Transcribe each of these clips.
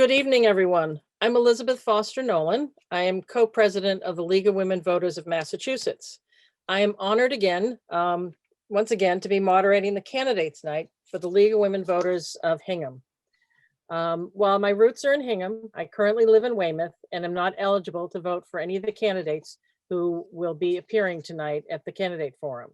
Good evening, everyone. I'm Elizabeth Foster Nolan. I am co-president of the League of Women Voters of Massachusetts. I am honored once again, to be moderating the candidates night for the League of Women Voters of Hingham. While my roots are in Hingham, I currently live in Weymouth and am not eligible to vote for any of the candidates who will be appearing tonight at the candidate forum.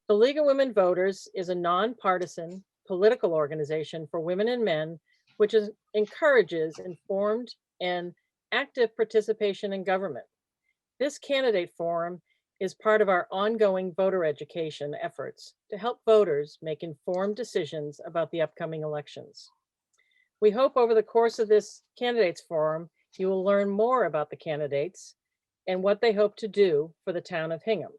The League of Women Voters is a nonpartisan political organization for women and men which encourages informed and active participation in government. This candidate forum is part of our ongoing voter education efforts to help voters make informed decisions about the upcoming elections. We hope over the course of this candidates forum, you will learn more about the candidates and what they hope to do for the town of Hingham.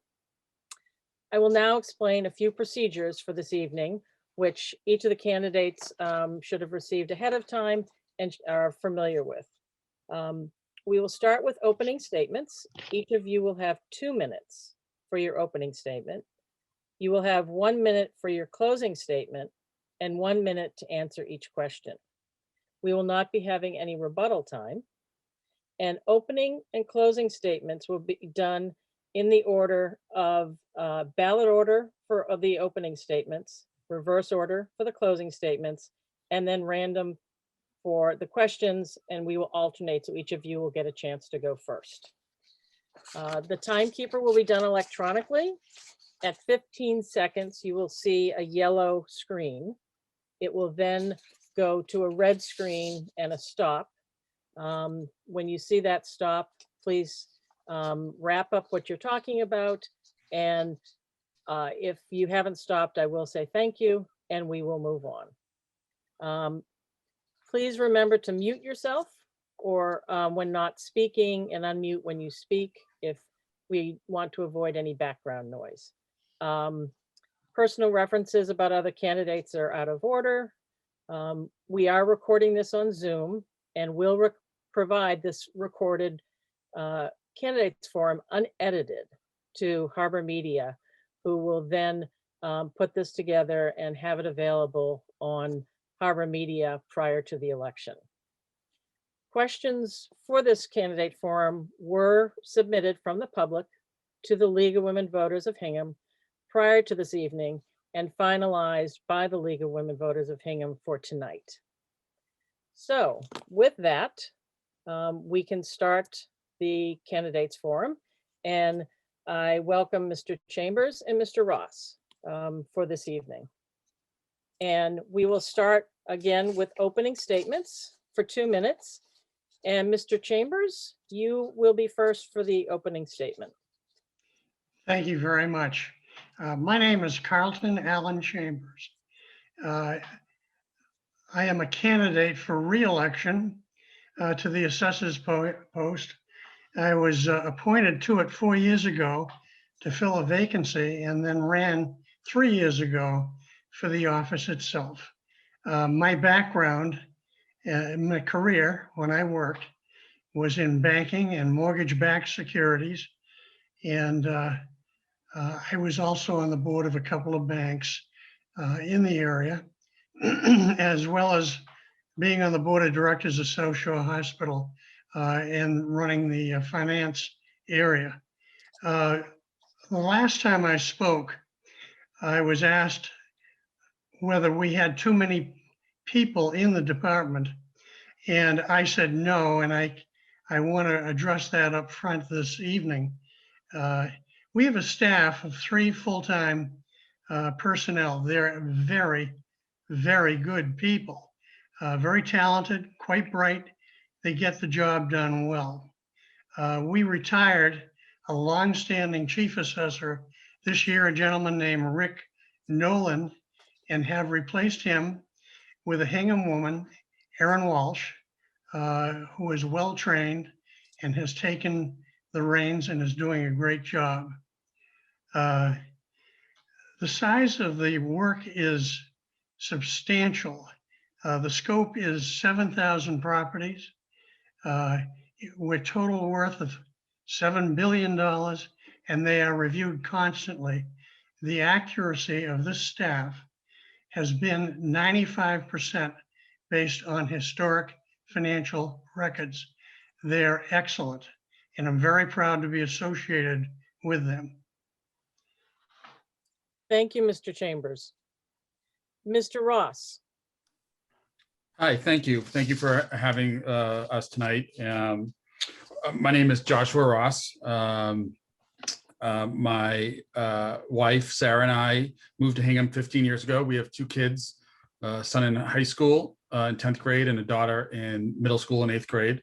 I will now explain a few procedures for this evening, which each of the candidates should have received ahead of time and are familiar with. We will start with opening statements. Each of you will have 2 minutes for your opening statement. You will have 1 minute for your closing statement and 1 minute to answer each question. We will not be having any rebuttal time. And opening and closing statements will be done in the order of ballot order for the opening statements, reverse order for the closing statements, and then random for the questions, and we will alternate, so each of you will get a chance to go first. The timekeeper will be done electronically. At 15 seconds, you will see a yellow screen. It will then go to a red screen and a stop. When you see that stop, please wrap up what you're talking about, and if you haven't stopped, I will say thank you, and we will move on. Please remember to mute yourself or when not speaking, and unmute when you speak if we want to avoid any background noise. Personal references about other candidates are out of order. We are recording this on Zoom and will provide this recorded candidates forum unedited to Harbor Media, who will then put this together and have it available on Harbor Media prior to the election. Questions for this candidate forum were submitted from the public to the League of Women Voters of Hingham prior to this evening and finalized by the League of Women Voters of Hingham for tonight. So with that, we can start the candidates forum, and I welcome Mr. Chambers and Mr. Ross for this evening. And we will start again with opening statements for 2 minutes. And Mr. Chambers, you will be first for the opening statement. Thank you very much. My name is Carlton Allen Chambers. I am a candidate for re-election to the assessors post. I was appointed to it 4 years ago to fill a vacancy, and then ran 3 years ago for the office itself. My background in my career when I worked was in banking and mortgage-backed securities, and I was also on the board of a couple of banks in the area, as well as being on the board of directors of South Shore Hospital and running the finance area. The last time I spoke, I was asked whether we had too many people in the department, and I said no, and I want to address that up front this evening. We have a staff of 3 full-time personnel. They're very, very good people, very talented, quite bright. They get the job done well. We retired a long-standing chief assessor this year, a gentleman named Rick Nolan, and have replaced him with a Hingham woman, Erin Walsh, who is well-trained and has taken the reins and is doing a great job. The size of the work is substantial. The scope is 7,000 properties with total worth of $7 billion, and they are reviewed constantly. The accuracy of this staff has been 95% based on historic financial records. They're excellent, and I'm very proud to be associated with them. Thank you, Mr. Chambers. Mr. Ross. Hi, thank you. Thank you for having us tonight. My name is Joshua Ross. My wife, Sarah, and I moved to Hingham 15 years ago. We have 2 kids, a son in high school in 10th grade and a daughter in middle school in 8th grade.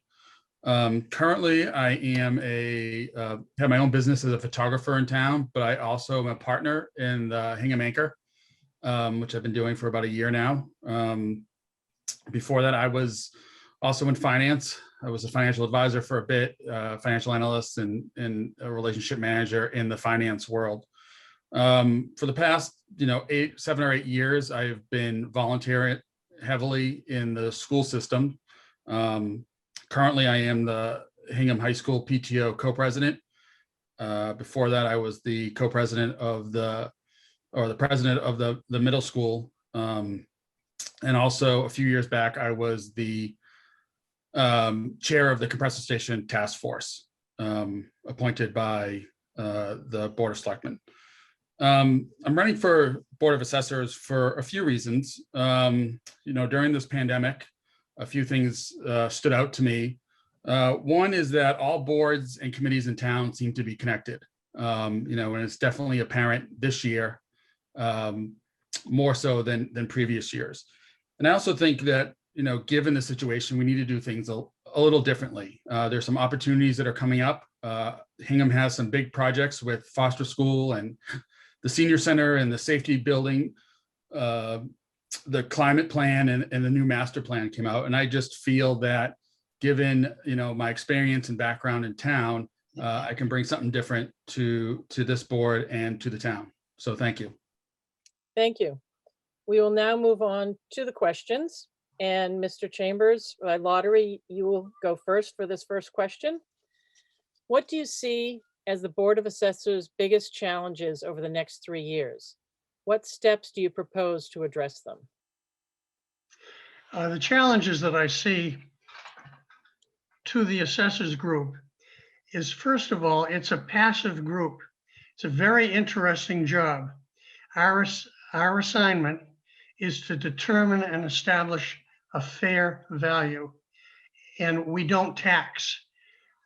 Currently, I am have my own business as a photographer in town, but I also am a partner in the Hingham Anchor, which I've been doing for about a year now. Before that, I was also in finance. I was a financial advisor for a bit, financial analyst and a relationship manager in the finance world. For the past, 7 or 8 years, I've been volunteering heavily in the school system. Currently, I am the Hingham High School PTO co-president. Before that, I was the co-president of the president of the middle school. And also a few years back, I was the chair of the compressor station task force, appointed by the Board of Selectmen. I'm running for Board of Assessors for a few reasons. During this pandemic, a few things stood out to me. One is that all boards and committees in town seem to be connected. And it's definitely apparent this year, more so than previous years. And I also think that, given the situation, we need to do things a little differently. There's some opportunities that are coming up. Hingham has some big projects with Foster School and the Senior Center and the safety building. The climate plan and the new master plan came out. And I just feel that given, my experience and background in town, I can bring something different to this board and to the town. So thank you. Thank you. We will now move on to the questions. And Mr. Chambers, by lottery, you will go first for this first question. What do you see as the Board of Assessors' biggest challenges over the next 3 years? What steps do you propose to address them? The challenges that I see to the assessors group is, first of all, it's a passive group. It's a very interesting job. Our assignment is to determine and establish a fair value, and we don't tax.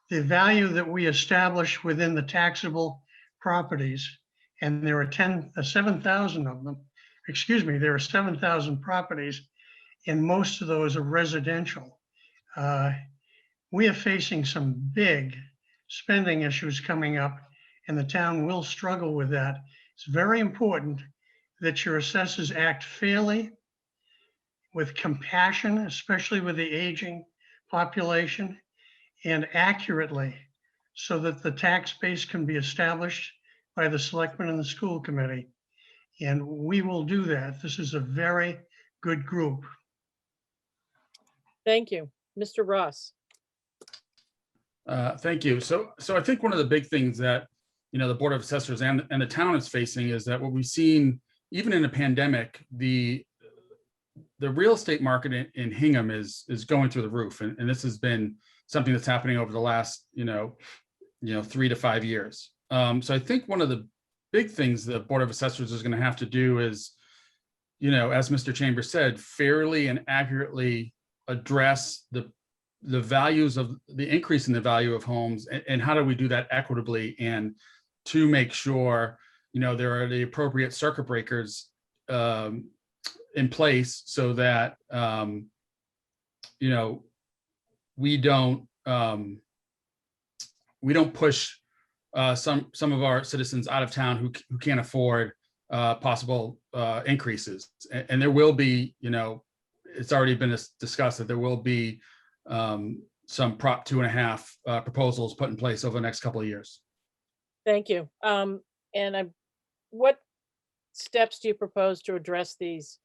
The value that we establish within the taxable properties, and there are 7,000 of them, there are 7,000 properties, and most of those are residential. We are facing some big spending issues coming up, and the town will struggle with that. It's very important that your assessors act fairly, with compassion, especially with the aging population, and accurately, so that the tax base can be established by the selectmen and the school committee. And we will do that. This is a very good group. Thank you. Mr. Ross. Thank you. So I think one of the big things that, the Board of Assessors and the town is facing is that what we've seen, even in a pandemic, the real estate market in Hingham is going through the roof. And this has been something that's happening over the last, 3 to 5 years. So I think one of the big things the Board of Assessors is going to have to do is, as Mr. Chambers said, fairly and accurately address the values of the increase in the value of homes, and how do we do that equitably, and to make sure, there are the appropriate circuit breakers in place so that, we don't push some of our citizens out of town who can't afford possible increases. And there will be, it's already been discussed that there will be some Prop 2.5 proposals put in place over the next couple of years. Thank you. What steps do you propose to address these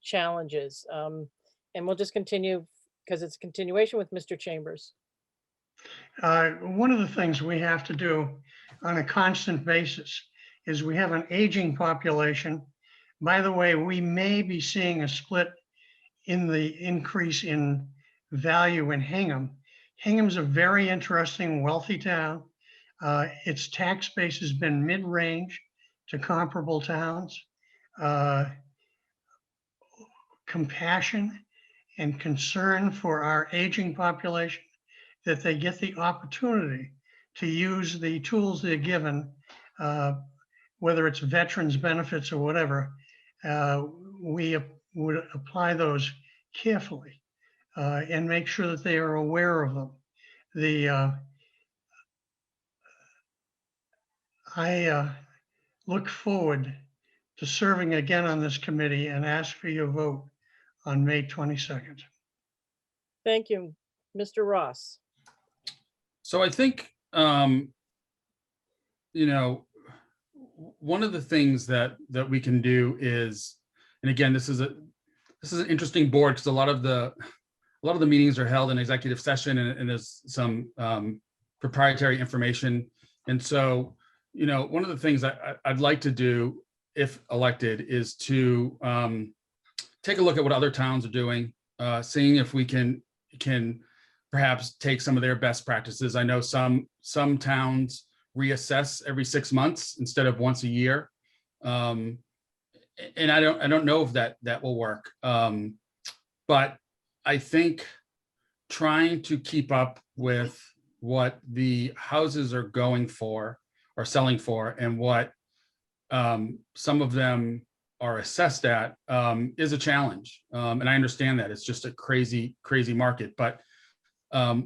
challenges? And we'll just continue because it's a continuation with Mr. Chambers. One of the things we have to do on a constant basis is we have an aging population. By the way, we may be seeing a split in the increase in value in Hingham. Hingham's a very interesting, wealthy town. Its tax base has been mid-range to comparable towns. Compassion and concern for our aging population, that they get the opportunity to use the tools they're given, whether it's veterans benefits or whatever. We would apply those carefully and make sure that they are aware of them. I look forward to serving again on this committee and ask for your vote on May 22nd. Thank you. Mr. Ross. So I think, you know, one of the things that we can do is, and again, this is an interesting board because a lot of the meetings are held in executive session, and there's some proprietary information. And so, you know, one of the things I'd like to do, if elected, is to take a look at what other towns are doing, seeing if we can perhaps take some of their best practices. I know some towns reassess every 6 months instead of once a year, and I don't know if that will work. But I think trying to keep up with what the houses are going for or selling for, and what some of them are assessed at, is a challenge. And I understand that it's just a crazy market, but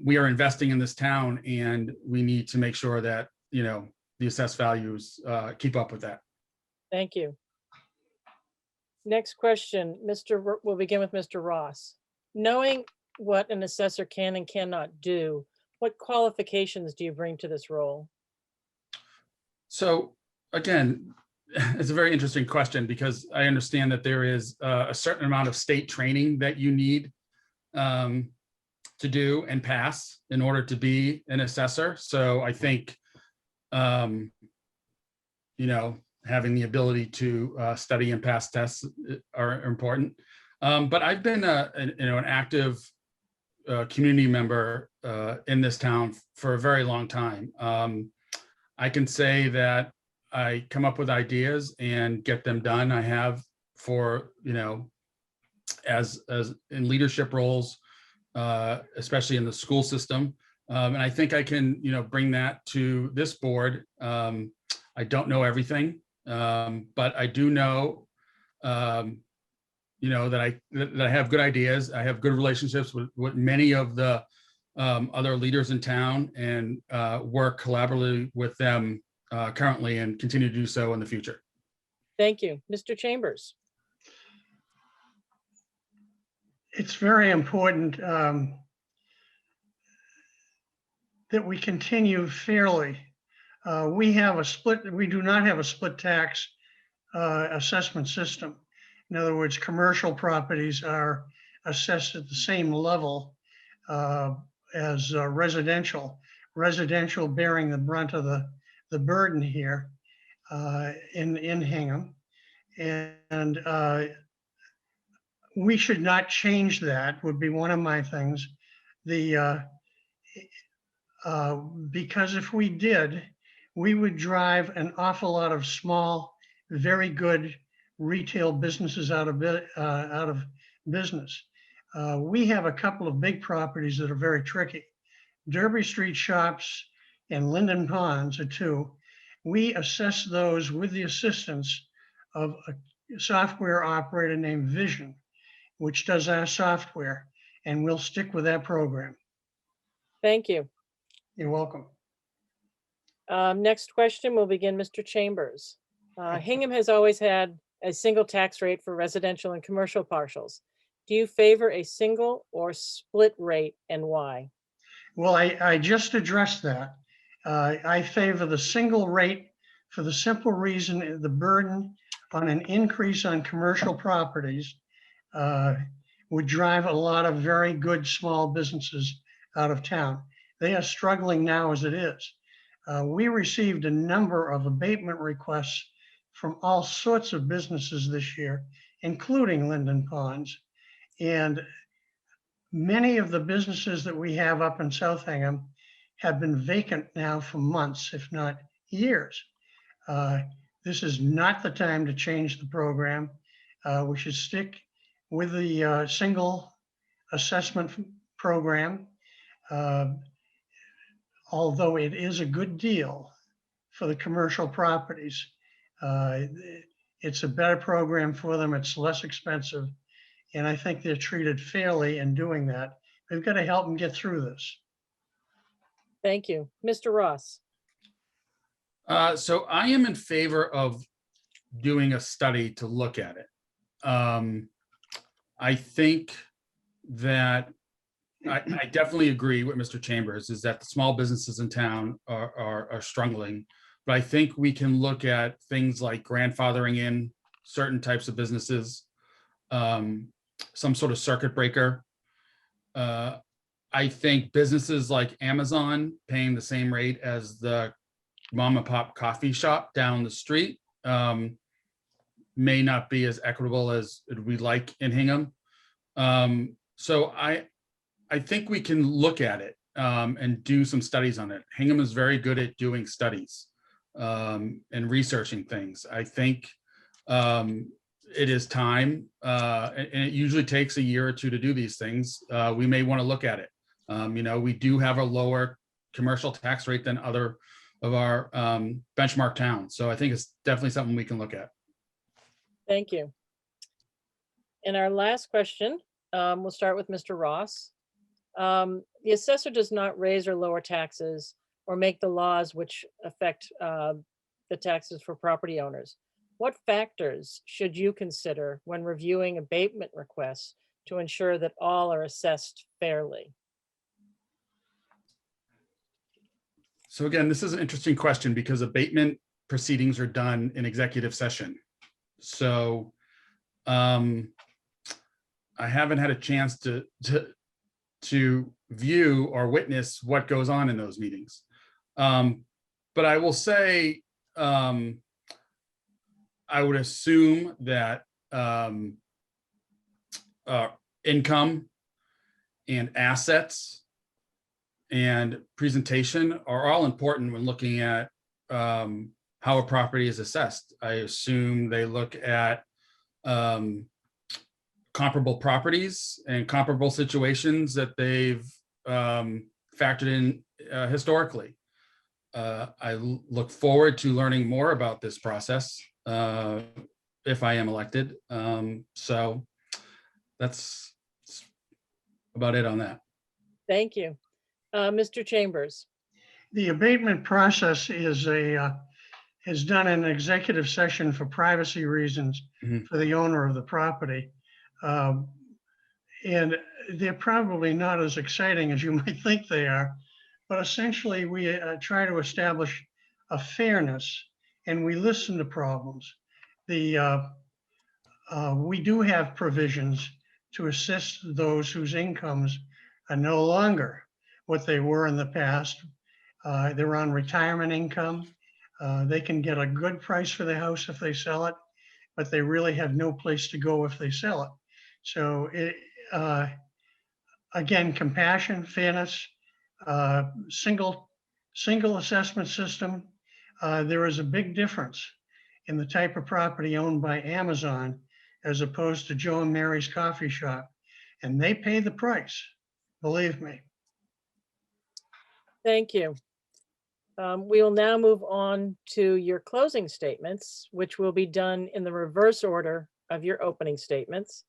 we are investing in this town, and we need to make sure that, you know, the assessed values keep up with that. Thank you. Next question, we'll begin with Mr. Ross. Knowing what an assessor can and cannot do, what qualifications do you bring to this role? So again, it's a very interesting question, because I understand that there is a certain amount of state training that you need to do and pass in order to be an assessor. So I think, you know, having the ability to study and pass tests are important. But I've been an active community member in this town for a very long time. I can say that I come up with ideas and get them done. I have for, you know, as in leadership roles, especially in the school system. And I think I can, you know, bring that to this board. I don't know everything, but I do know, you know, that I have good ideas. I have good relationships with many of the other leaders in town, and work collaboratively with them currently, and continue to do so in the future. Thank you. Mr. Chambers. It's very important that we continue fairly. We do not have a split tax assessment system. In other words, commercial properties are assessed at the same level as residential bearing the brunt of the burden here in Hingham. And we should not change that, would be one of my things. Because if we did, we would drive an awful lot of small, very good retail businesses out of business. We have a couple of big properties that are very tricky. Derby Street Shops and Linden Ponds are two. We assess those with the assistance of a software operator named Vision, which does our software, and we'll stick with that program. Thank you. You're welcome. Next question, we'll begin Mr. Chambers. Hingham has always had a single tax rate for residential and commercial parcels. Do you favor a single or split rate, and why? Well, I just addressed that. I favor the single rate for the simple reason the burden on an increase on commercial properties would drive a lot of very good small businesses out of town. They are struggling now as it is. We received a number of abatement requests from all sorts of businesses this year, including Linden Ponds. And Many of the businesses that we have up in South Hingham have been vacant now for months, if not years. This is not the time to change the program. We should stick with the single assessment program, although it is a good deal for the commercial properties. It's a better program for them. It's less expensive. And I think they're treated fairly in doing that. We've got to help them get through this. Thank you. Mr. Ross? So I am in favor of doing a study to look at it. I think that I definitely agree with Mr. Chambers, is that the small businesses in town are struggling. But I think we can look at things like grandfathering in certain types of businesses, some sort of circuit breaker. I think businesses like Amazon paying the same rate as the mom and pop coffee shop down the street may not be as equitable as we like in Hingham. So I think we can look at it and do some studies on it. Hingham is very good at doing studies and researching things. I think it is time, and it usually takes a year or two to do these things. We may want to look at it. We do have a lower commercial tax rate than other of our benchmark towns. So I think it's definitely something we can look at. Thank you. And our last question, we'll start with Mr. Ross. The assessor does not raise or lower taxes or make the laws which affect the taxes for property owners. What factors should you consider when reviewing abatement requests to ensure that all are assessed fairly? So again, this is an interesting question because abatement proceedings are done in executive session. So I haven't had a chance to view or witness what goes on in those meetings. But I will say, I would assume that income and assets and presentation are all important when looking at how a property is assessed. I assume they look at comparable properties and comparable situations that they've factored in historically. I look forward to learning more about this process if I am elected. So that's about it on that. Thank you. Mr. Chambers? The abatement process is done in executive session for privacy reasons for the owner of the property. And they're probably not as exciting as you might think they are, but essentially we try to establish a fairness and we listen to problems. We do have provisions to assist those whose incomes are no longer what they were in the past. They're on retirement income. They can get a good price for the house if they sell it, but they really have no place to go if they sell it. So again, compassion, fairness, single assessment system. There is a big difference in the type of property owned by Amazon as opposed to Joe and Mary's coffee shop. And they pay the price, believe me. Thank you. We will now move on to your closing statements, which will be done in the reverse order of your opening statements.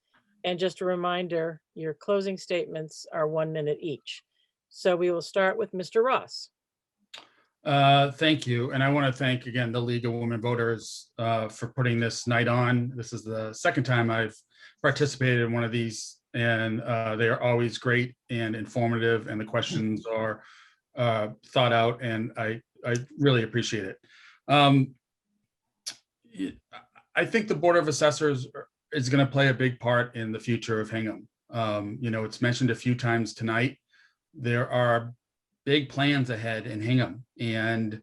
And just a reminder, your closing statements are 1 minute each. So we will start with Mr. Ross. Thank you. And I want to thank again the League of Women Voters for putting this night on. This is the second time I've participated in one of these, and they are always great and informative, and the questions are thought out, and I really appreciate it. I think the Board of Assessors is going to play a big part in the future of Hingham. It's mentioned a few times tonight. There are big plans ahead in Hingham, and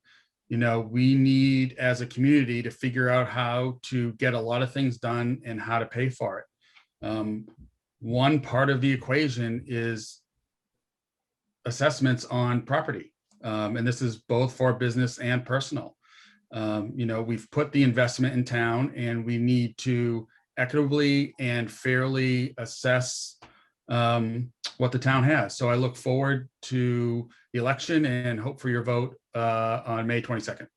we need as a community to figure out how to get a lot of things done and how to pay for it. one part of the equation is assessments on property. And this is both for business and personal. We've put the investment in town and we need to equitably and fairly assess what the town has. So I look forward to the election and hope for your vote on May 22nd.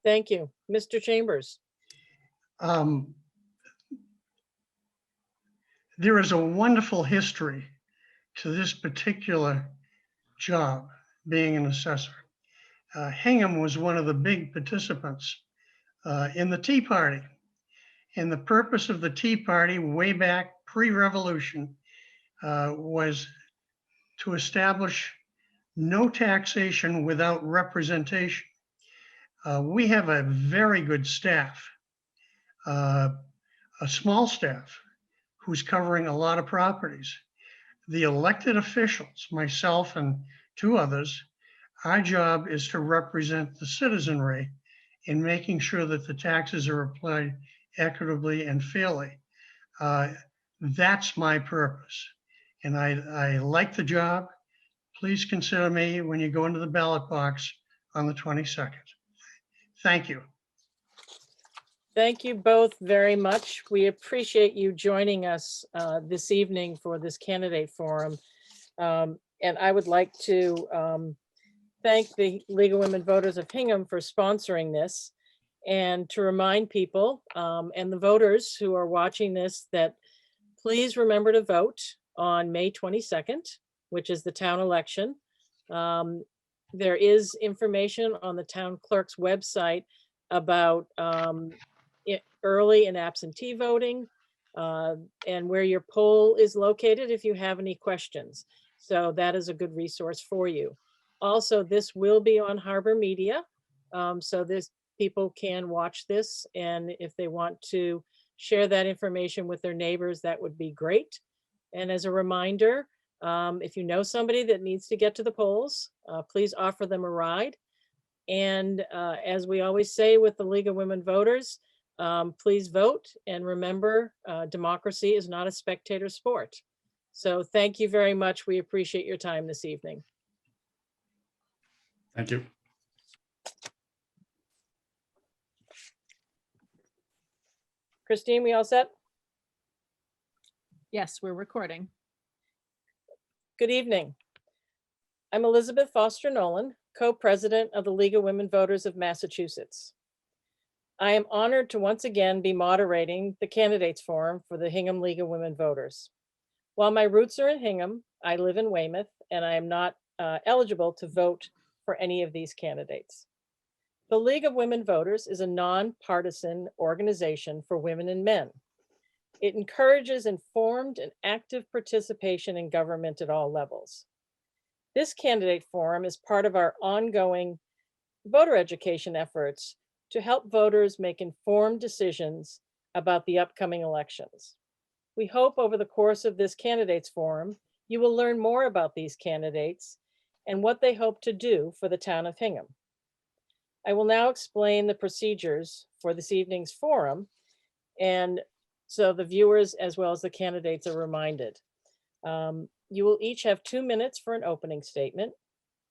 Thank you. Mr. Chambers. There is a wonderful history to this particular job, being an assessor. Hingham was one of the big participants in the Tea Party. And the purpose of the Tea Party way back pre-revolution was to establish no taxation without representation. We have a very good staff, a small staff who's covering a lot of properties. The elected officials, myself and two others, our job is to represent the citizenry in making sure that the taxes are applied equitably and fairly. That's my purpose. And I like the job. Please consider me when you go into the ballot box on the 22nd. Thank you. Thank you both very much. We appreciate you joining us this evening for this candidate forum. And I would like to thank the League of Women Voters of Hingham for sponsoring this, and to remind people and the voters who are watching this that please remember to vote on May 22nd, which is the town election. There is information on the town clerk's website about early and absentee voting and where your poll is located if you have any questions. So that is a good resource for you. Also, this will be on Harbor Media. So this people can watch this, and if they want to share that information with their neighbors, that would be great. And as a reminder, if you know somebody that needs to get to the polls, please offer them a ride. And as we always say with the League of Women Voters, please vote, and remember, democracy is not a spectator sport. So thank you very much. We appreciate your time this evening. Thank you. Christine, we all set? Yes, we're recording. Good evening. I'm Elizabeth Foster Nolan, co-president of the League of Women Voters of Massachusetts. I am honored to once again be moderating the candidates forum for the Hingham League of Women Voters. While my roots are in Hingham, I live in Weymouth, and I am not eligible to vote for any of these candidates. The League of Women Voters is a nonpartisan organization for women and men. It encourages informed and active participation in government at all levels. This candidate forum is part of our ongoing voter education efforts to help voters make informed decisions about the upcoming elections. We hope over the course of this candidates forum, you will learn more about these candidates and what they hope to do for the town of Hingham. I will now explain the procedures for this evening's forum, and so the viewers as well as the candidates are reminded. You will each have 2 minutes for an opening statement.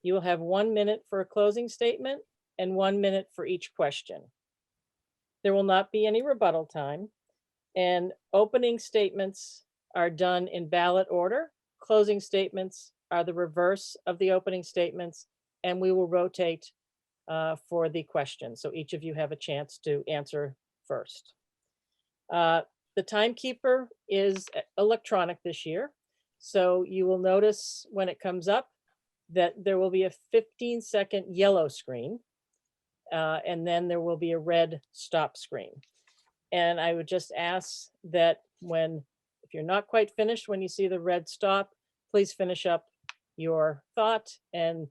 You will have 1 minute for a closing statement and 1 minute for each question. There will not be any rebuttal time, and opening statements are done in ballot order. Closing statements are the reverse of the opening statements, and we will rotate for the question. So each of you have a chance to answer first. The timekeeper is electronic this year. So you will notice when it comes up that there will be a 15-second yellow screen, and then there will be a red stop screen. And I would just ask that if you're not quite finished, when you see the red stop, please finish up your thought. And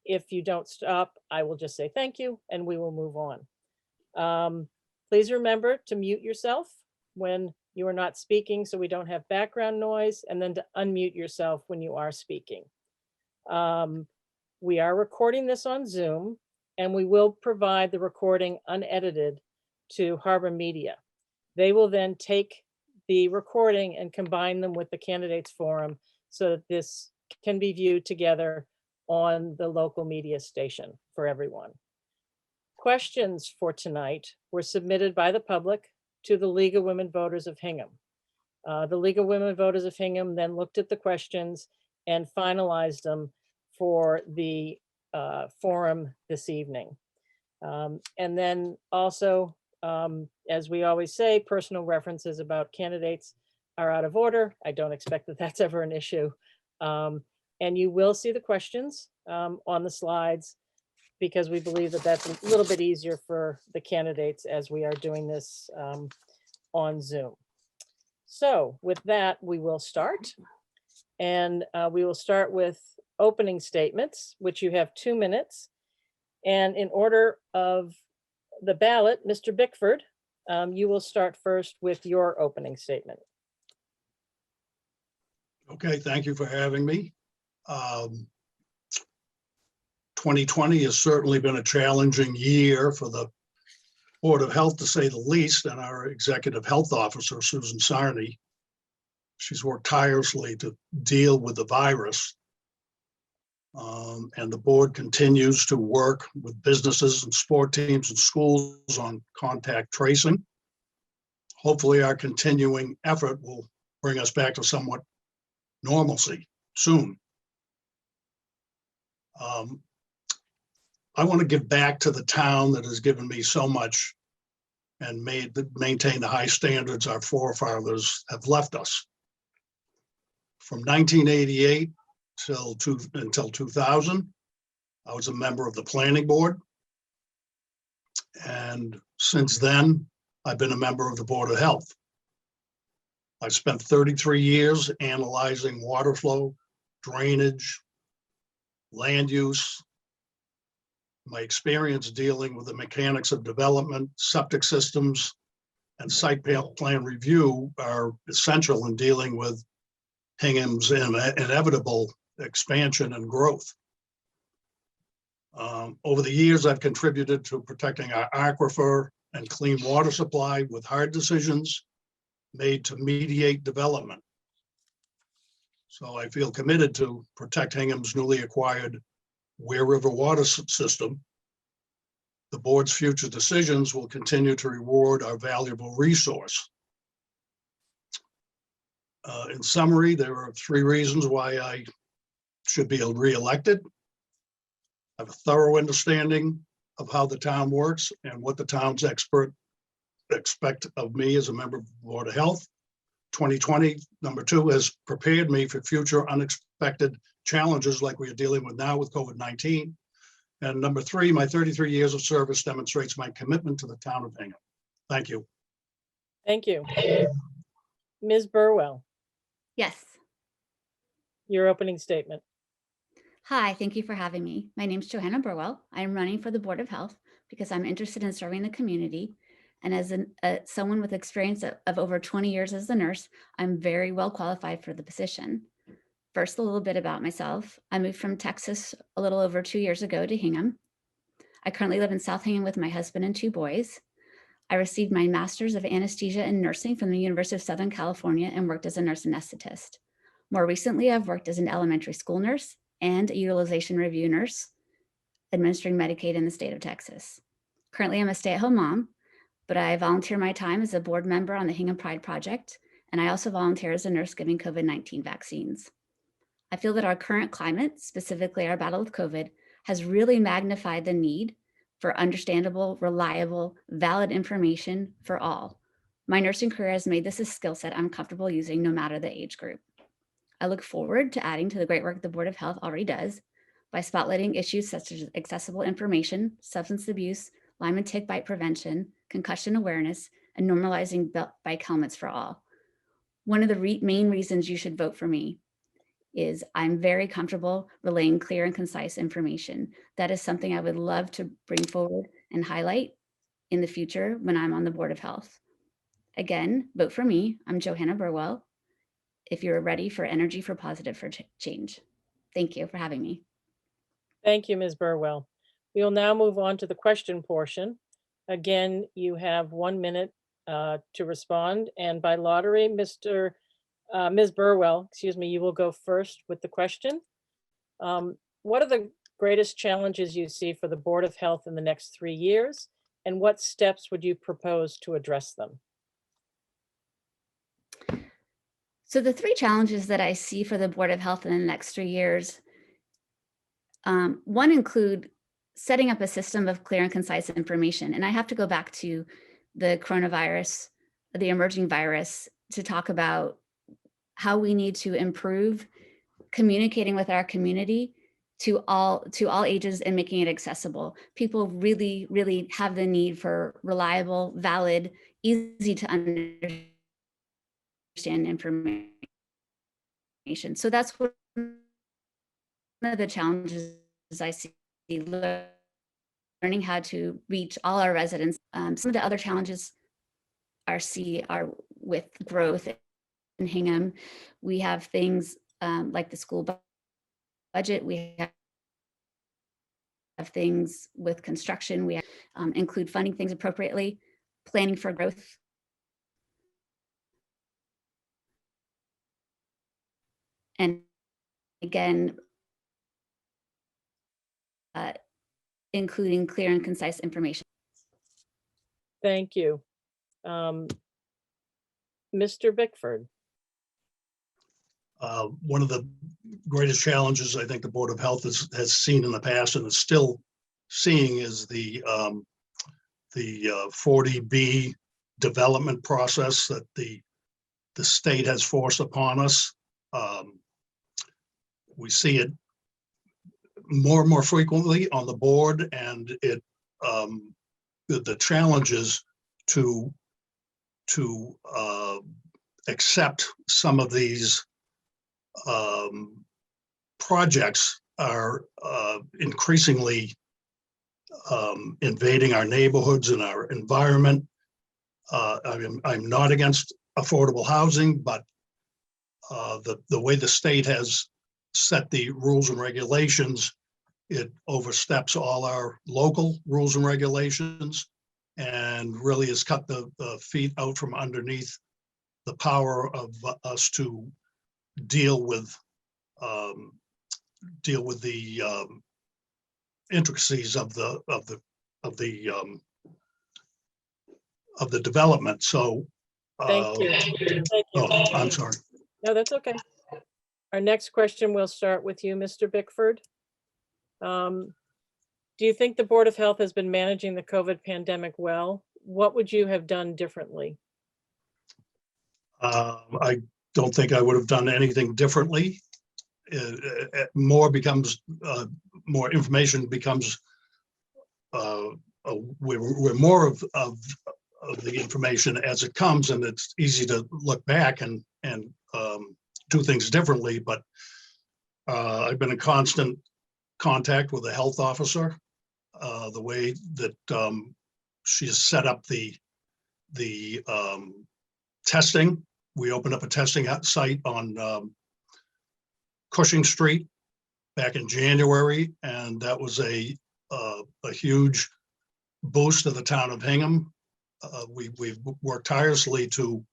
if you don't stop, I will just say thank you and we will move on. Please remember to mute yourself when you are not speaking so we don't have background noise, and then to unmute yourself when you are speaking. We are recording this on Zoom, and we will provide the recording unedited to Harbor Media. They will then take the recording and combine them with the candidates forum so that this can be viewed together on the local media station for everyone. Questions for tonight were submitted by the public to the League of Women Voters of Hingham. The League of Women Voters of Hingham then looked at the questions and finalized them for the forum this evening. And then also, as we always say, personal references about candidates are out of order. I don't expect that that's ever an issue. And you will see the questions on the slides because we believe that that's a little bit easier for the candidates as we are doing this on Zoom. So with that, we will start. And we will start with opening statements, which you have 2 minutes. And in order of the ballot, Mr. Bickford, you will start first with your opening statement. Okay, thank you for having me. 2020 has certainly been a challenging year for the Board of Health, to say the least, and our Executive Health Officer, Susan Sarney. She's worked tirelessly to deal with the virus. And the board continues to work with businesses and sport teams and schools on contact tracing. Hopefully, our continuing effort will bring us back to somewhat normalcy soon. I want to give back to the town that has given me so much and maintain the high standards our forefathers have left us. From 1988 until 2000, I was a member of the planning board. And since then, I've been a member of the Board of Health. I've spent 33 years analyzing water flow, drainage, land use. My experience dealing with the mechanics of development, septic systems, and site plan review are essential in dealing with Hingham's inevitable expansion and growth. Over the years, I've contributed to protecting our aquifer and clean water supply with hard decisions made to mediate development. So I feel committed to protect Hingham's newly acquired Ware River water system. The board's future decisions will continue to reward our valuable resource. In summary, there are 3 reasons why I should be reelected. I have a thorough understanding of how the town works and what the town's experts expect of me as a member of the Board of Health. 2020, number 2, has prepared me for future unexpected challenges like we are dealing with now with COVID-19. And number 3, my 33 years of service demonstrates my commitment to the town of Hingham. Thank you. Thank you. Ms. Burwell, Yes. your opening statement. Hi, thank you for having me. My name is Johanna Burwell. I'm running for the Board of Health because I'm interested in serving the community. And as someone with experience of over 20 years as a nurse, I'm very well qualified for the position. First, a little bit about myself. I moved from Texas a little over 2 years ago to Hingham. I currently live in South Hingham with my husband and 2 boys. I received my master's of anesthesia and nursing from the University of Southern California and worked as a nurse anesthetist. More recently, I've worked as an elementary school nurse and a utilization review nurse, administering Medicaid in the state of Texas. Currently, I'm a stay-at-home mom, but I volunteer my time as a board member on the Hingham Pride Project, and I also volunteer as a nurse giving COVID-19 vaccines. I feel that our current climate, specifically our battle with COVID, has really magnified the need for understandable, reliable, valid information for all. My nursing career has made this a skill set I'm comfortable using no matter the age group. I look forward to adding to the great work the Board of Health already does by spotlighting issues such as accessible information, substance abuse, Lyme and tick bite prevention, concussion awareness, and normalizing bike helmets for all. One of the main reasons you should vote for me is I'm very comfortable relaying clear and concise information. That is something I would love to bring forward and highlight in the future when I'm on the Board of Health. Again, vote for me. I'm Johanna Burwell. If you're ready for energy for positive for change. Thank you for having me. Thank you, Ms. Burwell. We will now move on to the question portion. Again, you have 1 minute to respond. And by lottery, Ms. Burwell, excuse me, you will go first with the question. What are the greatest challenges you see for the Board of Health in the next 3 years? And what steps would you propose to address them? So the three challenges that I see for the Board of Health in the next 3 years, one include setting up a system of clear and concise information. And I have to go back to the coronavirus, the emerging virus, to talk about how we need to improve communicating with our community to all ages and making it accessible. People really, really have the need for reliable, valid, easy to understand information. So that's one of the challenges I see, learning how to reach all our residents. Some of the other challenges are with growth in Hingham. We have things like the school budget. We have things with construction. We include funding things appropriately, planning for growth. And again, including clear and concise information. Thank you. Mr. Bickford. One of the greatest challenges I think the Board of Health has seen in the past and is still seeing is the 40B development process that the state has forced upon us. We see it more and more frequently on the board, and the challenges to accept some of these projects are increasingly invading our neighborhoods and our environment. I'm not against affordable housing, but the way the state has set the rules and regulations, it oversteps all our local rules and regulations and really has cut the feet out from underneath the power of us to deal with the intricacies of the development. So Thank you. Thank you. oh, I'm sorry. No, that's okay. Our next question will start with you, Mr. Bickford. Do you think the Board of Health has been managing the COVID pandemic well? What would you have done differently? I don't think I would have done anything differently. More information becomes, we're more of the information as it comes, and it's easy to look back and do things differently. But I've been in constant contact with the health officer. The way that she has set up the testing. We opened up a testing site on Cushing Street back in January, and that was a huge boost to the town of Hingham. We've worked tirelessly to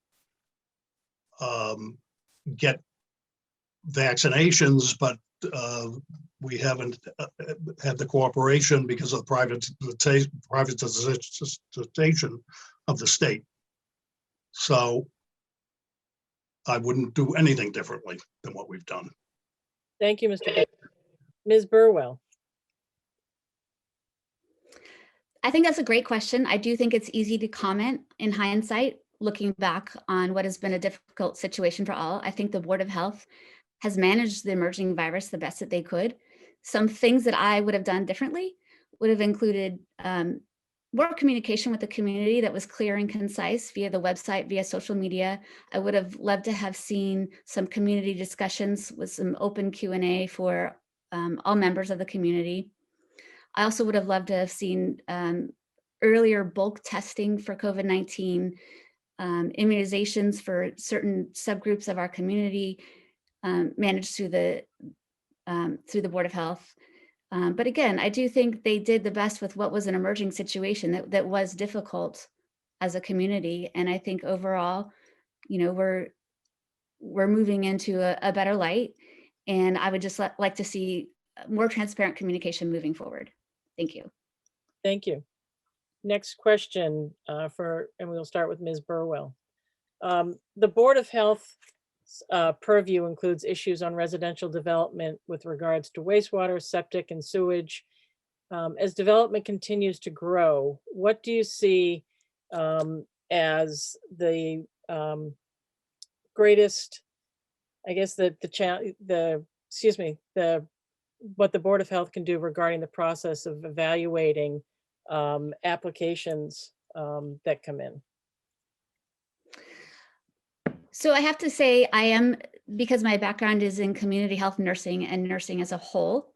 get vaccinations, but we haven't had the cooperation because of the privatization of the state. So I wouldn't do anything differently than what we've done. Thank you, Mr. Bickford. Ms. Burwell. I think that's a great question. I do think it's easy to comment in hindsight, looking back on what has been a difficult situation for all. I think the Board of Health has managed the emerging virus the best that they could. Some things that I would have done differently would have included more communication with the community that was clear and concise via the website, via social media. I would have loved to have seen some community discussions with some open Q&A for all members of the community. I also would have loved to have seen earlier bulk testing for COVID-19, immunizations for certain subgroups of our community managed through the Board of Health. But again, I do think they did the best with what was an emerging situation that was difficult as a community. And I think overall, we're moving into a better light. And I would just like to see more transparent communication moving forward. Thank you. Thank you. Next question and we'll start with Ms. Burwell. The Board of Health purview includes issues on residential development with regards to wastewater, septic, and sewage. As development continues to grow, what do you see as the greatest, I guess, what the Board of Health can do regarding the process of evaluating applications that come in? So I have to say because my background is in community health nursing and nursing as a whole,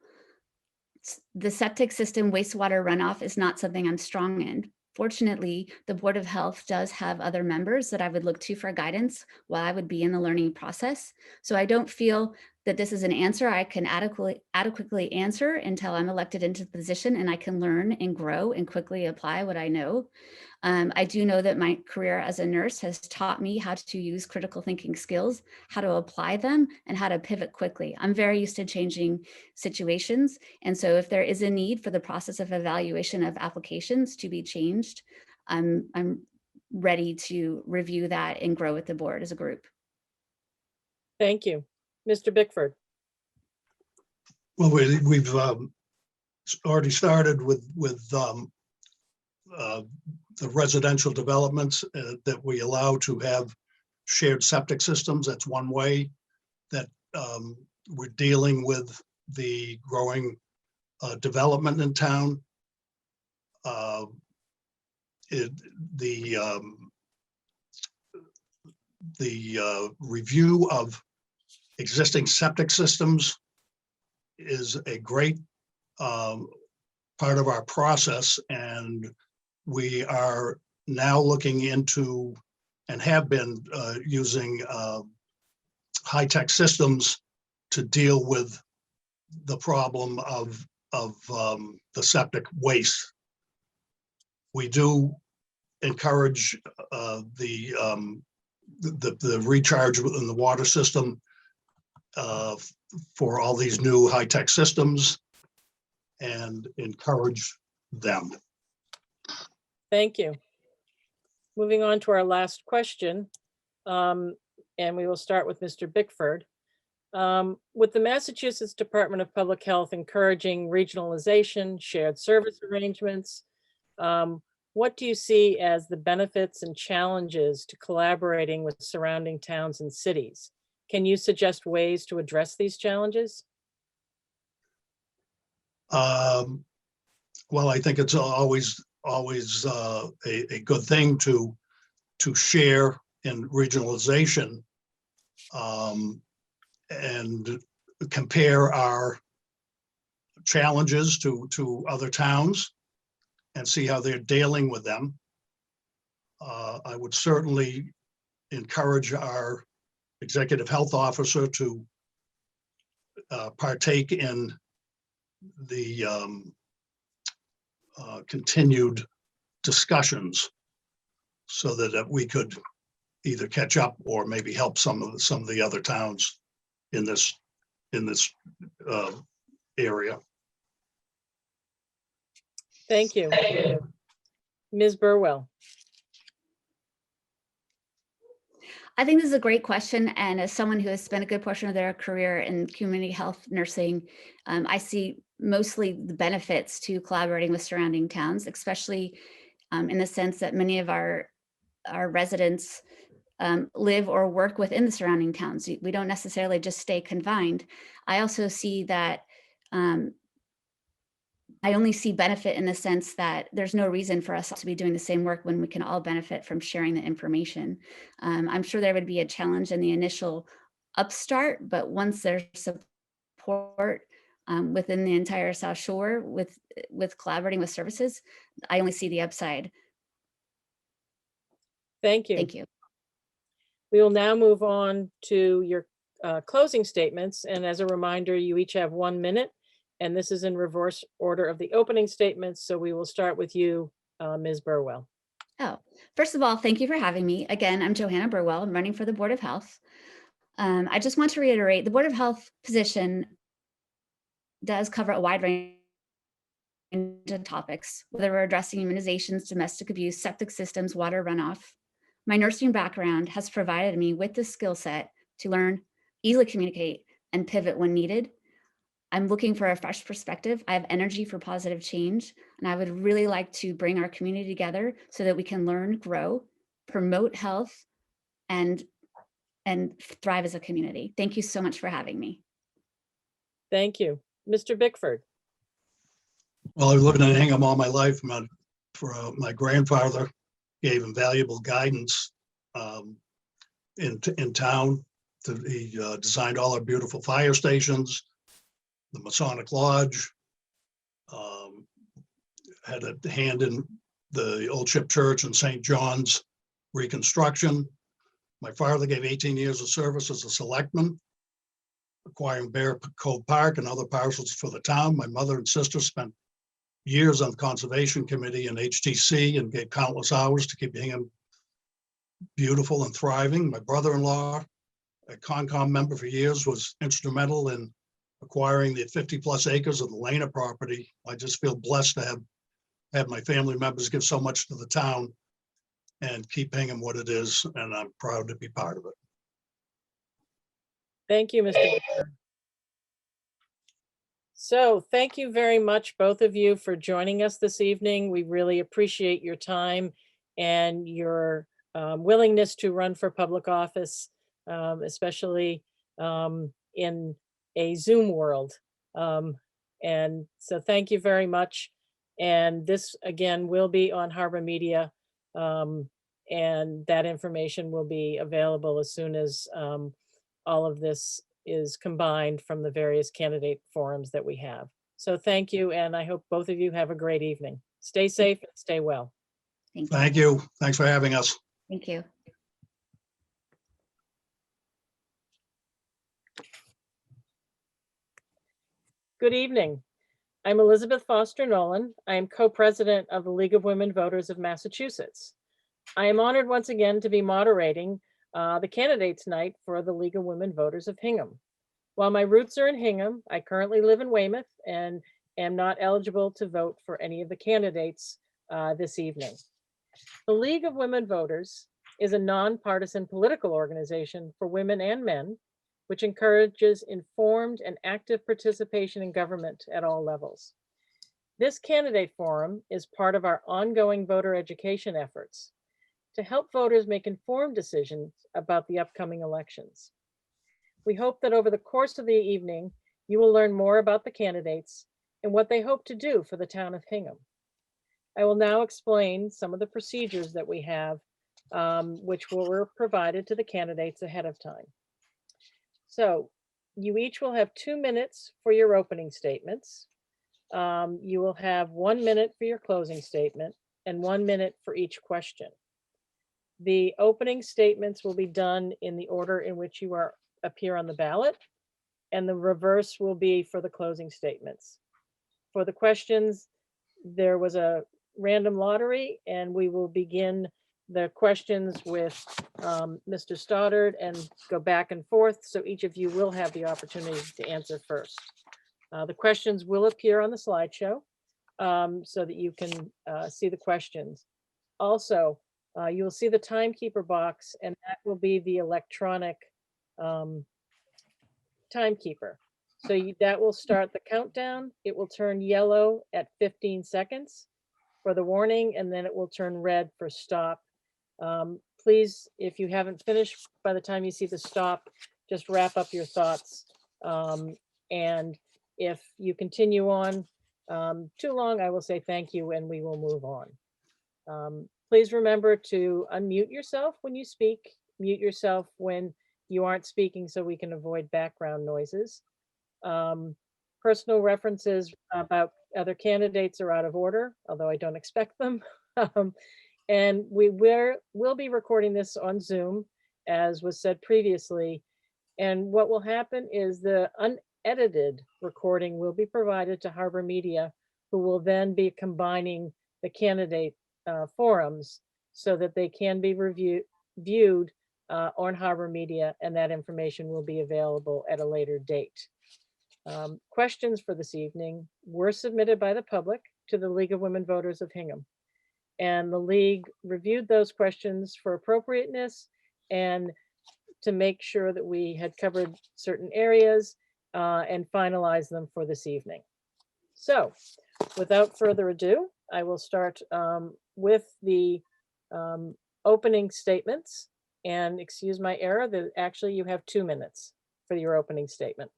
the septic system wastewater runoff is not something I'm strong in. Fortunately, the Board of Health does have other members that I would look to for guidance while I would be in the learning process. So I don't feel that this is an answer I can adequately answer until I'm elected into the position and I can learn and grow and quickly apply what I know. I do know that my career as a nurse has taught me how to use critical thinking skills, how to apply them, and how to pivot quickly. I'm very used to changing situations. And so if there is a need for the process of evaluation of applications to be changed, I'm ready to review that and grow with the board as a group. Thank you. Mr. Bickford. Well, we've already started with the residential developments that we allow to have shared septic systems. That's one way that we're dealing with the growing development in town. The review of existing septic systems is a great part of our process, and we are now looking into and have been using high-tech systems to deal with the problem of the septic waste. We do encourage the recharge in the water system for all these new high-tech systems and encourage them. Thank you. Moving on to our last question, and we will start with Mr. Bickford. With the Massachusetts Department of Public Health encouraging regionalization, shared service arrangements, what do you see as the benefits and challenges to collaborating with surrounding towns and cities? Can you suggest ways to address these challenges? Well, I think it's always a good thing to share in regionalization and compare our challenges to other towns and see how they're dealing with them. I would certainly encourage our executive health officer to partake in the continued discussions so that we could either catch up or maybe help some of the other towns in this area. Thank you. Ms. Burwell. I think this is a great question. And as someone who has spent a good portion of their career in community health nursing, I see mostly the benefits to collaborating with surrounding towns, especially in the sense that many of our residents live or work within the surrounding towns. We don't necessarily just stay confined. I also see that I only see benefit in the sense that there's no reason for us to be doing the same work when we can all benefit from sharing the information. I'm sure there would be a challenge in the initial upstart, but once there's support within the entire South Shore with collaborating with services, I only see the upside. Thank you. Thank you. We will now move on to your closing statements. And as a reminder, you each have 1 minute. And this is in reverse order of the opening statements. So we will start with you, Ms. Burwell. Oh, first of all, thank you for having me. Again, I'm Johanna Burwell. I'm running for the Board of Health. I just want to reiterate the Board of Health position does cover a wide range of topics, whether we're addressing immunizations, domestic abuse, septic systems, water runoff. My nursing background has provided me with the skill set to learn, easily communicate, and pivot when needed. I'm looking for a fresh perspective. I have energy for positive change, and I would really like to bring our community together so that we can learn, grow, promote health, and thrive as a community. Thank you so much for having me. Thank you. Mr. Bickford. Well, I've lived in Hingham all my life. My grandfather gave invaluable guidance in town. He designed all our beautiful fire stations, the Masonic Lodge, had a hand in the Old Ship Church and St. John's reconstruction. My father gave 18 years of service as a selectman, acquiring Bear Cove Park and other parcels for the town. My mother and sister spent years on the Conservation Committee and HTC and gave countless hours to keep Hingham beautiful and thriving. My brother-in-law, a Concom member for years, was instrumental in acquiring the 50+ acres of the Lena property. I just feel blessed to have my family members give so much to the town and keep Hingham what it is, and I'm proud to be part of it. Thank you, Mr. Bickford. So thank you very much, both of you, for joining us this evening. We really appreciate your time and your willingness to run for public office, especially in a Zoom world. And so thank you very much. And this, again, will be on Harbor Media. And that information will be available as soon as all of this is combined from the various candidate forums that we have. So thank you, and I hope both of you have a great evening. Stay safe and stay well. Thank you. Thank you. Thanks for having us. Thank you. Good evening. I'm Elizabeth Foster Nolan. I am co-president of the League of Women Voters of Massachusetts. I am honored once again to be moderating the candidates night for the League of Women Voters of Hingham. While my roots are in Hingham, I currently live in Weymouth and am not eligible to vote for any of the candidates this evening. The League of Women Voters is a nonpartisan political organization for women and men, which encourages informed and active participation in government at all levels. This candidate forum is part of our ongoing voter education efforts to help voters make informed decisions about the upcoming elections. We hope that over the course of the evening, you will learn more about the candidates and what they hope to do for the town of Hingham. I will now explain some of the procedures that we have, which were provided to the candidates ahead of time. So you each will have 2 minutes for your opening statements. You will have 1 minute for your closing statement and 1 minute for each question. The opening statements will be done in the order in which you appear on the ballot, and the reverse will be for the closing statements. For the questions, there was a random lottery, and we will begin the questions with Mr. Stoddard and go back and forth, so each of you will have the opportunity to answer first. The questions will appear on the slideshow so that you can see the questions. Also, you will see the timekeeper box, and that will be the electronic timekeeper. So that will start the countdown. It will turn yellow at 15 seconds for the warning, and then it will turn red for stop. Please, if you haven't finished by the time you see the stop, just wrap up your thoughts. And if you continue on too long, I will say thank you and we will move on. Please remember to unmute yourself when you speak, mute yourself when you aren't speaking so we can avoid background noises. Personal references about other candidates are out of order, although I don't expect them. And we will be recording this on Zoom, as was said previously. And what will happen is the unedited recording will be provided to Harbor Media, who will then be combining the candidate forums so that they can be viewed on Harbor Media, and that information will be available at a later date. Questions for this evening were submitted by the public to the League of Women Voters of Hingham. And the League reviewed those questions for appropriateness and to make sure that we had covered certain areas and finalized them for this evening. So without further ado, I will start with the opening statements. And excuse my error, that actually you have 2 minutes for your opening statement.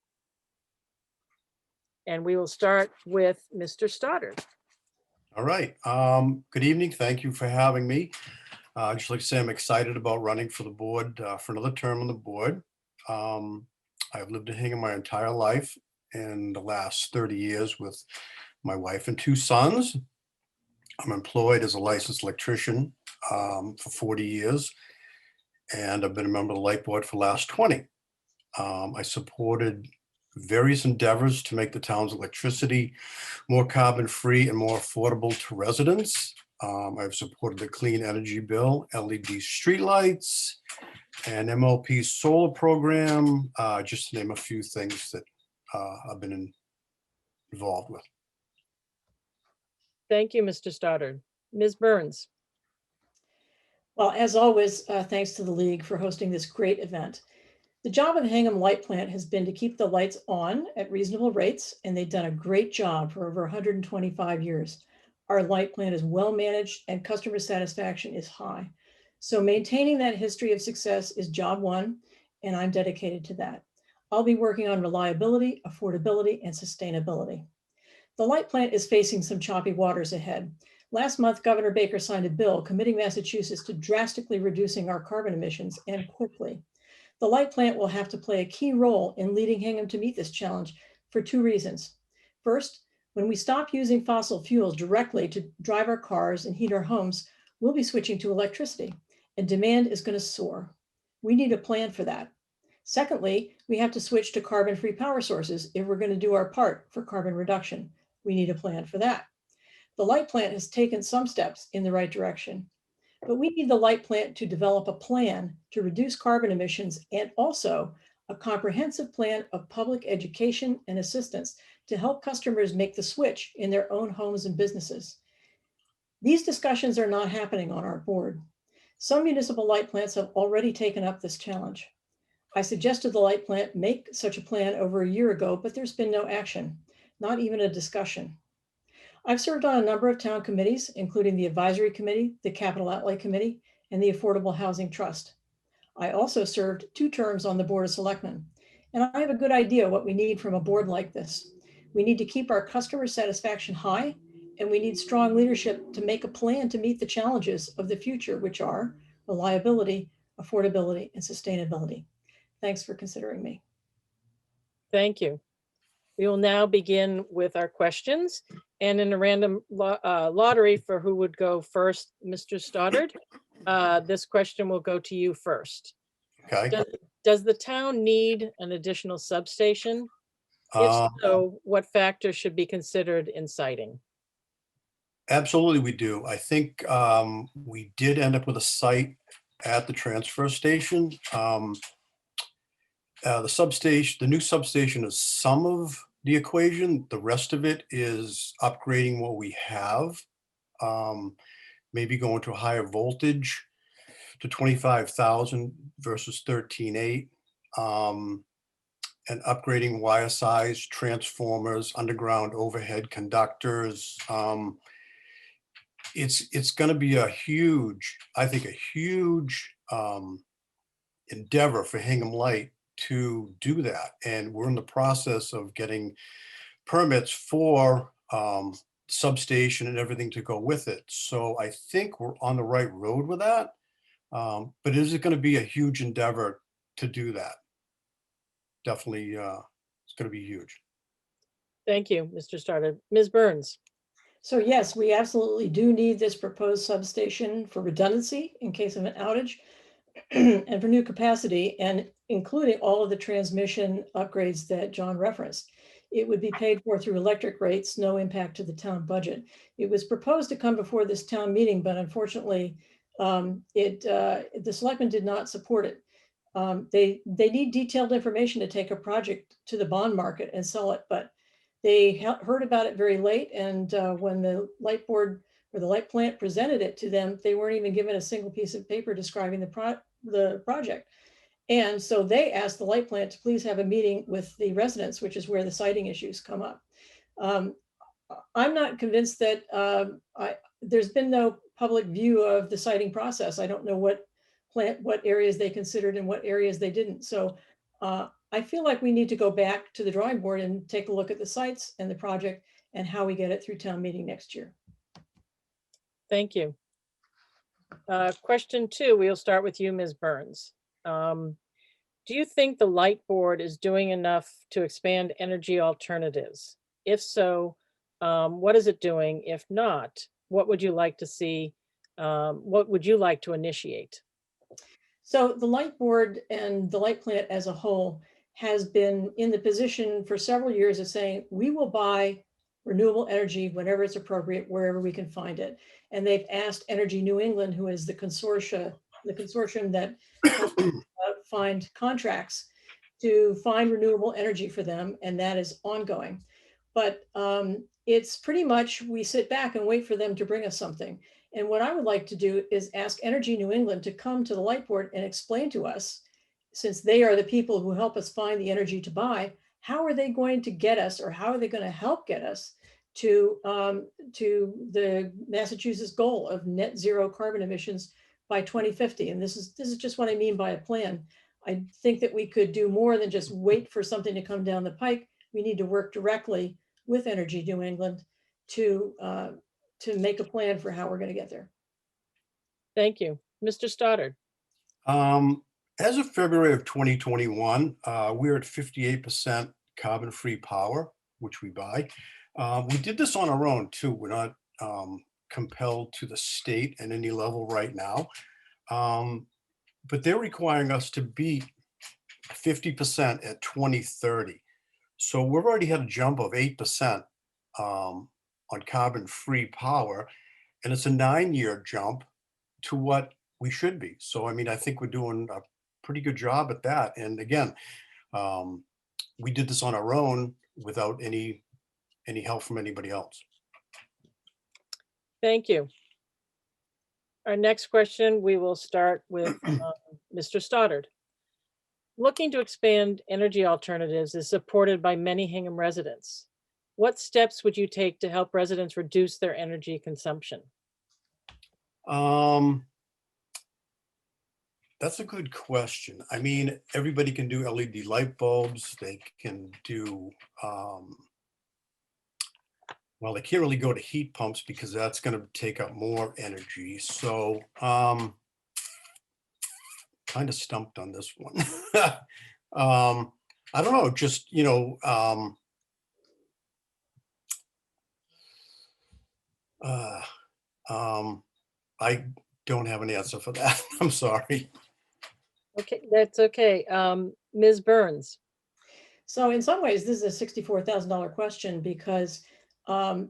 And we will start with Mr. Stoddard. All right. Good evening. Thank you for having me. I'd just like to say I'm excited about running for the board for another term on the board. I've lived in Hingham my entire life, in the last 30 years with my wife and 2 sons. I'm employed as a licensed electrician for 40 years, and I've been a member of the Light Board for the last 20. I supported various endeavors to make the town's electricity more carbon-free and more affordable to residents. I've supported the clean energy bill, LED streetlights, and MLP solar program, just to name a few things that I've been involved with. Thank you, Mr. Stoddard. Ms. Burns. Well, as always, thanks to the League for hosting this great event. The job of the Hingham Light Plant has been to keep the lights on at reasonable rates, and they've done a great job for over 125 years. Our light plant is well managed and customer satisfaction is high. So maintaining that history of success is job one, and I'm dedicated to that. I'll be working on reliability, affordability, and sustainability. The light plant is facing some choppy waters ahead. Last month, Governor Baker signed a bill committing Massachusetts to drastically reducing our carbon emissions, and quickly. The light plant will have to play a key role in leading Hingham to meet this challenge for 2 reasons. First, when we stop using fossil fuels directly to drive our cars and heat our homes, we'll be switching to electricity, and demand is going to soar. We need a plan for that. Secondly, we have to switch to carbon-free power sources if we're going to do our part for carbon reduction. We need a plan for that. The light plant has taken some steps in the right direction, but we need the light plant to develop a plan to reduce carbon emissions, and also a comprehensive plan of public education and assistance to help customers make the switch in their own homes and businesses. These discussions are not happening on our board. Some municipal light plants have already taken up this challenge. I suggested the light plant make such a plan over a year ago, but there's been no action, not even a discussion. I've served on a number of town committees, including the Advisory Committee, the Capital Outlay Committee, and the Affordable Housing Trust. I also served 2 terms on the Board of Selectmen, and I have a good idea what we need from a board like this. We need to keep our customer satisfaction high, and we need strong leadership to make a plan to meet the challenges of the future, which are reliability, affordability, and sustainability. Thanks for considering me. Thank you. We will now begin with our questions, and in a random lottery for who would go first, Mr. Stoddard, this question will go to you first. Okay. Does the town need an additional substation? If so, what factors should be considered in siting? Absolutely, we do. I think we did end up with a site at the transfer station. The new substation is some of the equation. The rest of it is upgrading what we have. Maybe going to a higher voltage to 25,000 versus 13.8. And upgrading wire size, transformers, underground overhead conductors. It's going to be a huge, I think, a huge endeavor for Hingham Light to do that. And we're in the process of getting permits for substation and everything to go with it. So I think we're on the right road with that. But is it going to be a huge endeavor to do that? Definitely, it's going to be huge. Thank you, Mr. Stoddard. Ms. Burns. So yes, we absolutely do need this proposed substation for redundancy in case of an outage and for new capacity, and including all of the transmission upgrades that John referenced. It would be paid for through electric rates, no impact to the town budget. It was proposed to come before this town meeting, but unfortunately, The selectmen did not support it. They need detailed information to take a project to the bond market and sell it, but they heard about it very late. And when the light board or the light plant presented it to them, they weren't even given a single piece of paper describing the project. And so they asked the light plant to please have a meeting with the residents, which is where the siting issues come up. I'm not convinced that there's been no public view of the siting process. I don't know what areas they considered and what areas they didn't. So I feel like we need to go back to the drawing board and take a look at the sites and the project and how we get it through town meeting next year. Thank you. Question 2, we'll start with you, Ms. Burns. Do you think the light board is doing enough to expand energy alternatives? If so, what is it doing? If not, what would you like to see? What would you like to initiate? So the light board and the light plant as a whole has been in the position for several years of saying, we will buy renewable energy whenever it's appropriate, wherever we can find it. And they've asked Energy New England, who is the consortium that find contracts to find renewable energy for them, and that is ongoing. But it's pretty much, we sit back and wait for them to bring us something. And what I would like to do is ask Energy New England to come to the light board and explain to us, since they are the people who help us find the energy to buy, how are they going to get us, or how are they going to help get us to the Massachusetts goal of net zero carbon emissions by 2050. And this is just what I mean by a plan. I think that we could do more than just wait for something to come down the pike. We need to work directly with Energy New England to make a plan for how we're going to get there. Thank you. Mr. Stoddard. As of February of 2021, we're at 58% carbon-free power, which we buy. We did this on our own too. We're not compelled to the state at any level right now. But they're requiring us to beat 50% at 2030. So we've already had a jump of 8% on carbon-free power, and it's a 9-year jump to what we should be. So, I mean, I think we're doing a pretty good job at that. And again, we did this on our own without any help from anybody else. Thank you. Our next question, we will start with Mr. Stoddard. Looking to expand energy alternatives is supported by many Hingham residents. What steps would you take to help residents reduce their energy consumption? That's a good question. I mean, everybody can do LED light bulbs. They can do, well, they can't really go to heat pumps because that's going to take up more energy. So kind of stumped on this one. I don't know, just, you know, I don't have an answer for that. I'm sorry. Okay, that's okay. Ms. Burns. So in some ways, this is a $64,000 question because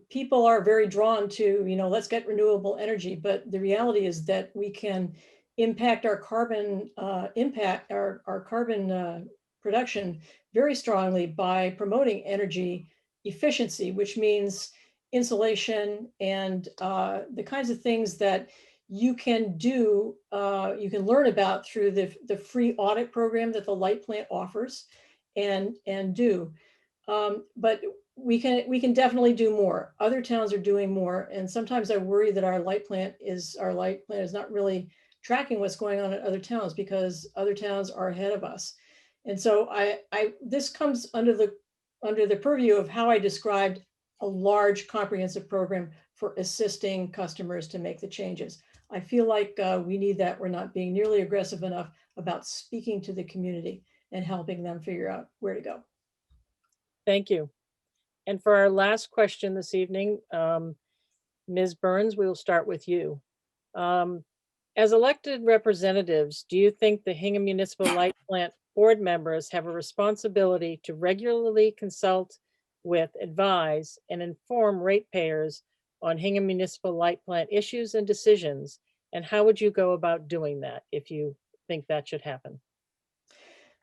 people are very drawn to, you know, let's get renewable energy. But the reality is that we can impact our carbon carbon production very strongly by promoting energy efficiency, which means insulation and the kinds of things that you can do, you can learn about through the free audit program that the light plant offers and do. But we can definitely do more. Other towns are doing more. And sometimes I worry that our light plant is not really tracking what's going on in other towns because other towns are ahead of us. And so this comes under the purview of how I described a large comprehensive program for assisting customers to make the changes. I feel like we need that. We're not being nearly aggressive enough about speaking to the community and helping them figure out where to go. Thank you. And for our last question this evening, Ms. Burns, we will start with you. As elected representatives, do you think the Hingham Municipal Light Plant board members have a responsibility to regularly consult with, advise, and inform ratepayers on Hingham Municipal Light Plant issues and decisions, And how would you go about doing that if you think that should happen?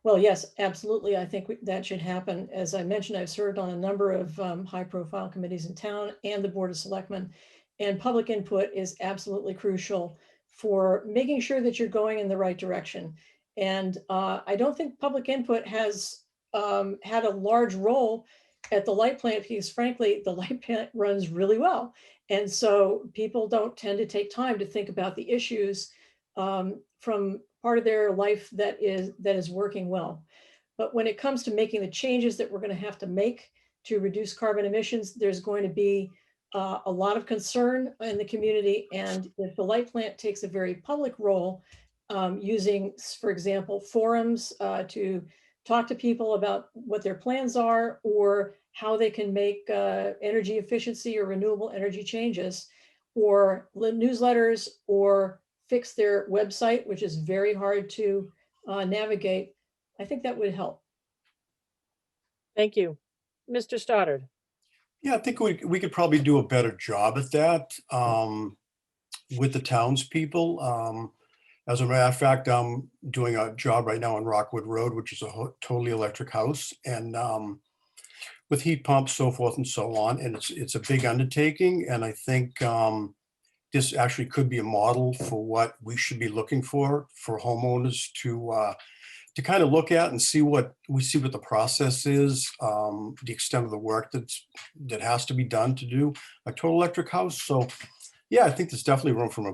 Well, yes, absolutely. I think that should happen. As I mentioned, I've served on a number of high-profile committees in town and the Board of Selectmen, and public input is absolutely crucial for making sure that you're going in the right direction. And I don't think public input has had a large role at the light plant because, frankly, the light plant runs really well, and so people don't tend to take time to think about the issues from part of their life that is working well. But when it comes to making the changes that we're going to have to make to reduce carbon emissions, there's going to be a lot of concern in the community. And if the light plant takes a very public role, using, for example, forums to talk to people about what their plans are or how they can make energy efficiency or renewable energy changes, or newsletters, or fix their website, which is very hard to navigate, I think that would help. Thank you. Mr. Stoddard. Yeah, I think we could probably do a better job at that with the townspeople. As a matter of fact, I'm doing a job right now on Rockwood Road, which is a totally electric house, and with heat pumps, so forth and so on. And it's a big undertaking. And I think this actually could be a model for what we should be looking for homeowners to kind of look at and see what the process is, the extent of the work that has to be done to do a total electric house. So yeah, I think there's definitely room for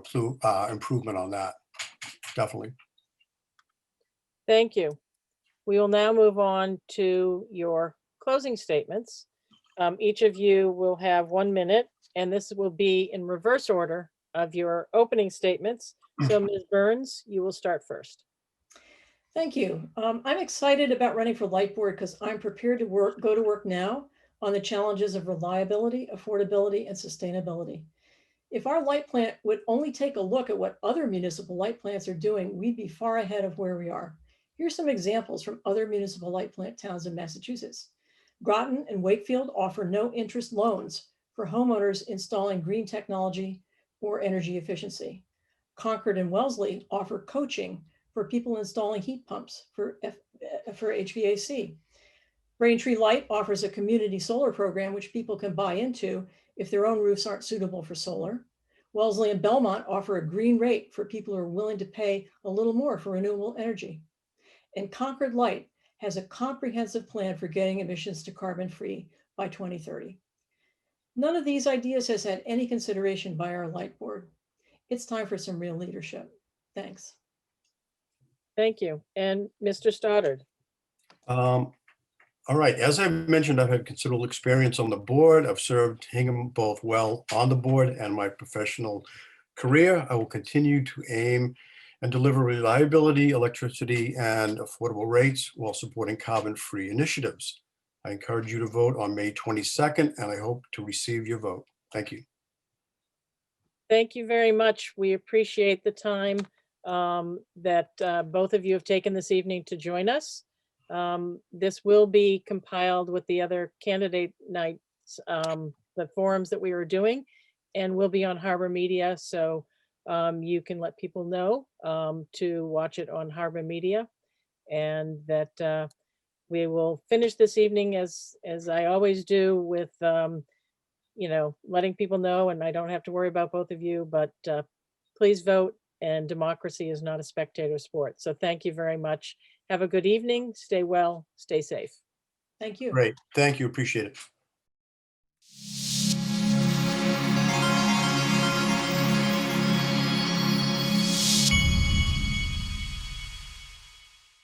improvement on that. Definitely. Thank you. We will now move on to your closing statements. Each of you will have 1 minute, and this will be in reverse order of your opening statements. So Ms. Burns, you will start first. Thank you. I'm excited about running for Light Board because I'm prepared to go to work now on the challenges of reliability, affordability, and sustainability. If our light plant would only take a look at what other municipal light plants are doing, we'd be far ahead of where we are. Here's some examples from other municipal light plant towns in Massachusetts. Groton and Wakefield offer no interest loans for homeowners installing green technology or energy efficiency. Concord and Wellesley offer coaching for people installing heat pumps for HVAC. Braintree Light offers a community solar program which people can buy into if their own roofs aren't suitable for solar. Wellesley and Belmont offer a green rate for people who are willing to pay a little more for renewable energy. And Concord Light has a comprehensive plan for getting emissions to carbon-free by 2030. None of these ideas has had any consideration by our Light Board. It's time for some real leadership. Thanks. Thank you. And Mr. Stoddard. All right, as I mentioned, I've had considerable experience on the board. I've served Hingham both well on the board and my professional career. I will continue to aim and deliver reliability, electricity, and affordable rates while supporting carbon-free initiatives. I encourage you to vote on May 22nd, and I hope to receive your vote. Thank you. Thank you very much. We appreciate the time that both of you have taken this evening to join us. This will be compiled with the other candidate nights, the forums that we were doing, and will be on Harbor Media. So you can let people know to watch it on Harbor Media, and that we will finish this evening as I always do with, letting people know, and I don't have to worry about both of you, but please vote, and democracy is not a spectator sport. So thank you very much. Have a good evening. Stay well, stay safe. Thank you. Great. Thank you. Appreciate it.